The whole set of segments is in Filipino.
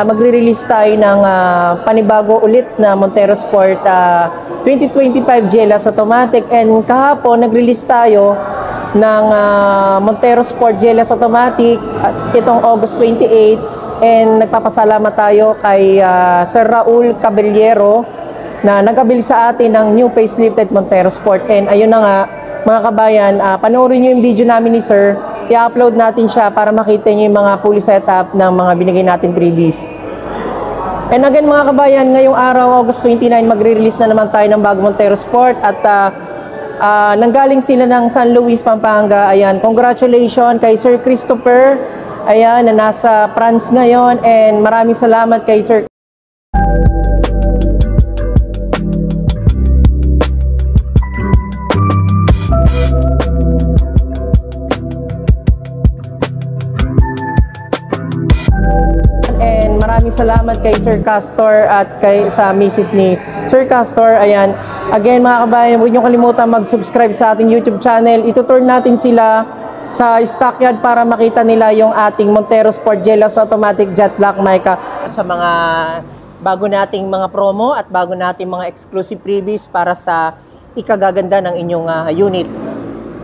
magre-release tayo ng panibago ulit na Montero Sport 2025 GLS Automatic. And kahapon nag-release tayo ng Montero Sport GLS Automatic at itong August 28. And nagpapasalamat tayo kay Sir Raul Caballero na nag-abili sa atin ng new facelifted Montero Sport. And ayun na nga, mga kabayan, panoorin nyo yung video namin ni Sir. I-upload natin siya para makita nyo yung mga fully setup ng mga binigay natin freebies. And again mga kabayan, ngayong araw, August 29, magre-release na naman tayo ng bago Montero Sport. At nanggaling sila ng San Luis, Pampanga. Ayan, congratulations kay Sir Christopher. Ayan, na nasa France ngayon. And maraming salamat kay Sir. Maraming salamat kay Sir Castor at kay sa misis ni Sir Castor. Ayan. Again mga kabayan, huwag niyo kalimutan mag-subscribe sa ating YouTube channel. Ituturn natin sila sa stockyard para makita nila yung ating Montero Sport GLS Automatic Jet Black Mica. Sa mga bago nating mga promo at bago nating mga exclusive freebies para sa ikagaganda ng inyong unit.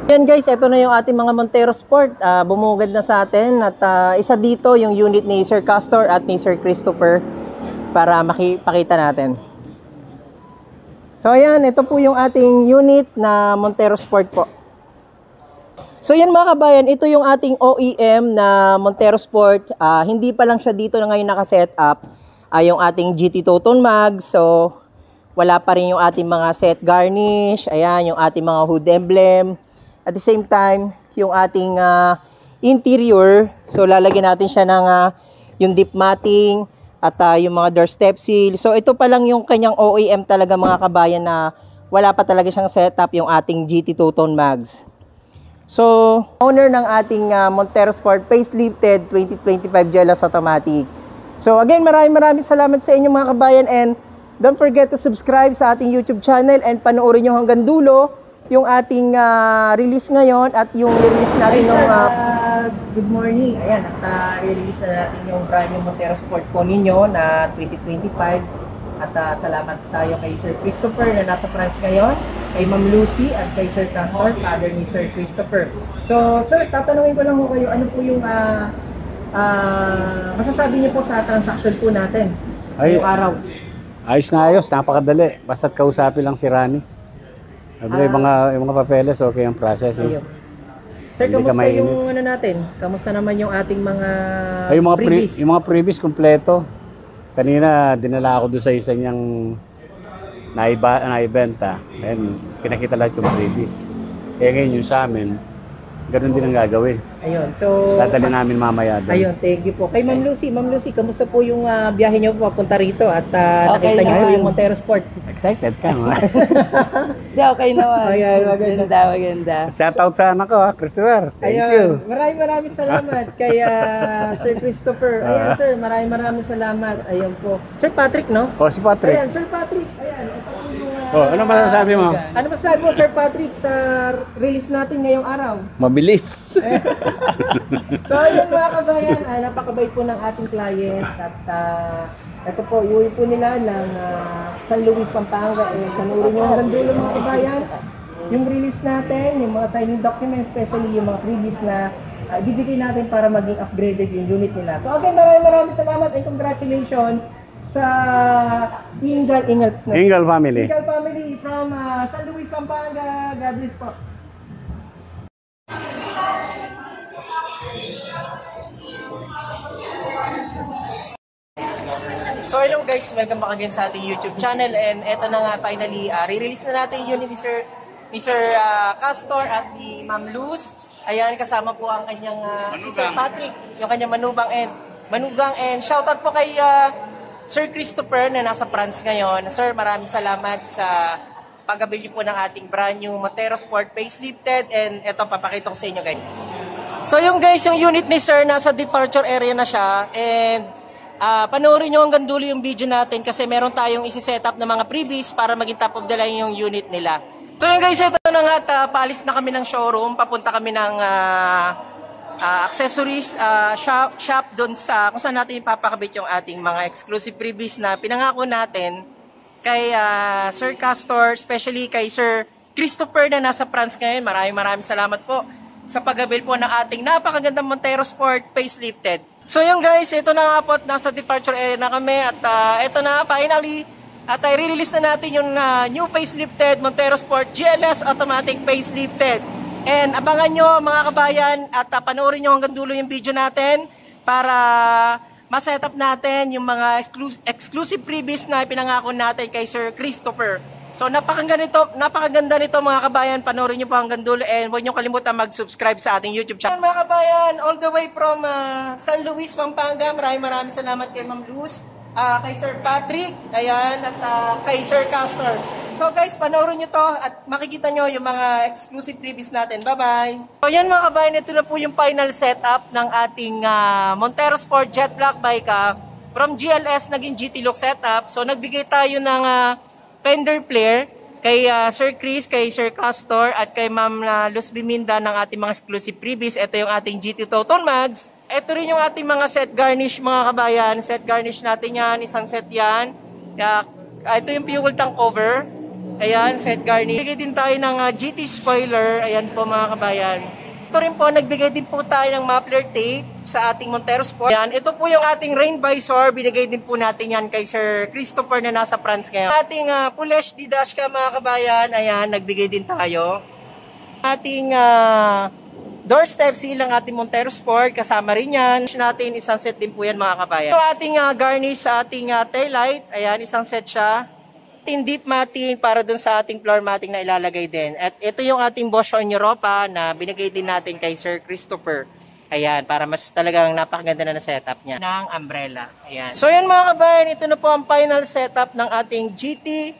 Yan guys, ito na yung ating mga Montero Sport. Bumugad na sa atin at isa dito yung unit ni Sir Castor at ni Sir Christopher para makipakita natin. So ayan, ito po yung ating unit na Montero Sport po. So yan mga kabayan, ito yung ating OEM na Montero Sport. Hindi pa lang siya dito na ngayon nakaset up. Yung ating GT Toton Mag. So wala pa rin yung ating mga set garnish. Ayan, yung ating mga hood emblem. At the same time, yung ating interior, so lalagyan natin siya ng yung deep matting at yung mga doorstep seal. So ito pa lang yung kanyang OEM talaga mga kabayan na wala pa talaga siyang setup yung ating GT Toton Mags. So, owner ng ating Montero Sport facelifted 2025 GLS Automatic. So again, maraming salamat sa inyo mga kabayan, and don't forget to subscribe sa ating YouTube channel and panoorin nyo hanggang dulo yung ating release ngayon at yung release natin ng good morning. Ayan, at release na natin yung brand new Montero Sport po ninyo na 2025. At salamat tayo kay Sir Christopher na nasa France ngayon, kay Ma'am Lucy at kay Sir Castor, father ni Sir Christopher. So sir, tatanungin ko lang po kayo, ano po yung masasabi niyo po sa transaction po natin ngayong araw? Ayos na ayos, napakadali. Basta't kausapin lang si Rani. Yung mga papeles, okay ang process. Eh. Sir, kamusta yung ano natin? Kamusta naman yung ating mga freebies? Yung mga freebies kompleto. Kanina, dinala ako doon sa isa niyang naibenta. And pinakita lahat yung freebies. Kaya ngayon yung sa amin, ganun din ang gagawin. Ayun, so dadali namin mamaya doon. Ayun, thank you po. Kay Ma'am Lucy, kamusta po yung biyahe niyo papunta rito at nakita niyo po yung Montero Sport? Excited ka, no? Di, okay naman. Maganda. Shout out sa anak ko, Christopher. Thank you. Maraming salamat kay Sir Christopher. Ayan, sir, maraming salamat. Ayun po. Sir Patrick, no? Oh, si Patrick. Ayan, Sir Patrick. Ayan, ano masasabi mo? Ano masasabi mo, Sir Patrick, sa release natin ngayong araw? Mabilis. So, ayun mga kabayan, napakabait po ng ating client at ito po, iuwi po nila ng San Luis, Pampanga. Kanurin nyo hanggang dulo mga kabayan. Yung release natin, yung mga signing documents, especially yung mga freebies na ibibigay natin para maging upgraded yung unit nila. So again, maraming salamat and congratulations sa Ingal family. Ingal family from San Luis, Pampanga. God bless po. So hello guys, welcome back again sa ating YouTube channel, and eto na nga finally, re-release na natin yung unit ni Sir Castor at ni Ma'am Luz. Ayan, kasama po ang kanyang si Sir Patrick, yung kanyang manugang, and shoutout po kay Sir Christopher na nasa France ngayon. Sir, maraming salamat sa pag-abili po ng ating brand new Montero Sport facelifted, and eto papakita ko sa inyo guys. So yung guys, yung unit ni Sir nasa departure area na siya, and panoorin nyo hanggang dulo yung video natin kasi meron tayong isi-set up na mga freebies para maging top of the line yung unit nila. So yun guys, ito na nga at paalis na kami ng showroom, papunta kami ng accessories shop doon sa kung saan natin ipapakabit yung ating mga exclusive freebies na pinangako natin kay Sir Castor, especially kay Sir Christopher na nasa France ngayon. Maraming salamat po sa pag-avail po ng ating napakagandang Montero Sport facelifted. So yung guys, ito na nga po, nasa departure area na kami at ito na finally at i-release na natin yung new facelifted Montero Sport GLS automatic facelifted. And abangan nyo mga kabayan at panoorin nyo hanggang dulo yung video natin para ma-setup natin yung mga exclusive freebies na pinangako natin kay Sir Christopher. So napakaganda nito mga kabayan, panoorin nyo po hanggang dulo and huwag nyo kalimutan mag-subscribe sa ating YouTube channel. Mga kabayan, all the way from San Luis, Pampanga, maraming salamat kay Ma'am Luz, kay Sir Patrick, ayan, at kay Sir Castor. So guys, panoorin nyo to at makikita nyo yung mga exclusive freebies natin. Bye-bye! So yan mga kabayan, ito na po yung final setup ng ating Montero Sport Jet Black bike. From GLS, naging GT look setup. So nagbigay tayo ng fender flare kay Sir Chris, kay Sir Castor, at kay Ma'am Luz Biminda ng ating mga exclusive freebies. Ito yung ating GT Total Mags. Ito rin yung ating mga set garnish mga kabayan. Set garnish natin yan, isang set yan. Ito yung fuel tank cover. Ayan, set garnish. Nagbigay din tayo ng GT spoiler. Ayan po mga kabayan. Ito rin po, nagbigay din po tayo ng muffler tape sa ating Montero Sport. Ayan, ito po yung ating rain visor. Binigay din po natin yan kay Sir Christopher na nasa France ngayon. Ating full HD dashcam mga kabayan. Ayan, nagbigay din tayo. Ating doorstep seal ng ating Montero Sport. Kasama rin yan. Natin, isang set din po yan mga kabayan. Ito ating garnish sa ating taillight. Ayan, isang set siya. Ating deep matting para dun sa ating floor matting na ilalagay din. At ito yung ating Bosch on Europa na binigay din natin kay Sir Christopher. Ayan, para mas talagang napakaganda na setup niya ng umbrella. Ayan. So yan mga kabayan, ito na po ang final setup ng ating GT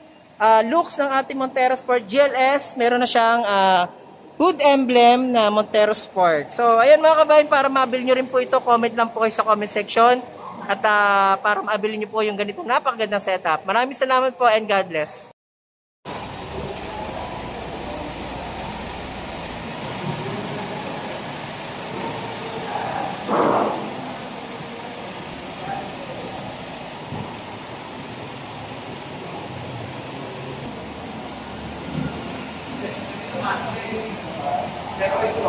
looks ng ating Montero Sport GLS. Meron na siyang hood emblem na Montero Sport. So ayan mga kabayan, para ma-avail nyo rin po ito, comment lang po kayo sa comment section. At para ma-avail nyo po yung ganitong napakagandang setup. Maraming salamat po and God bless. Pero ito,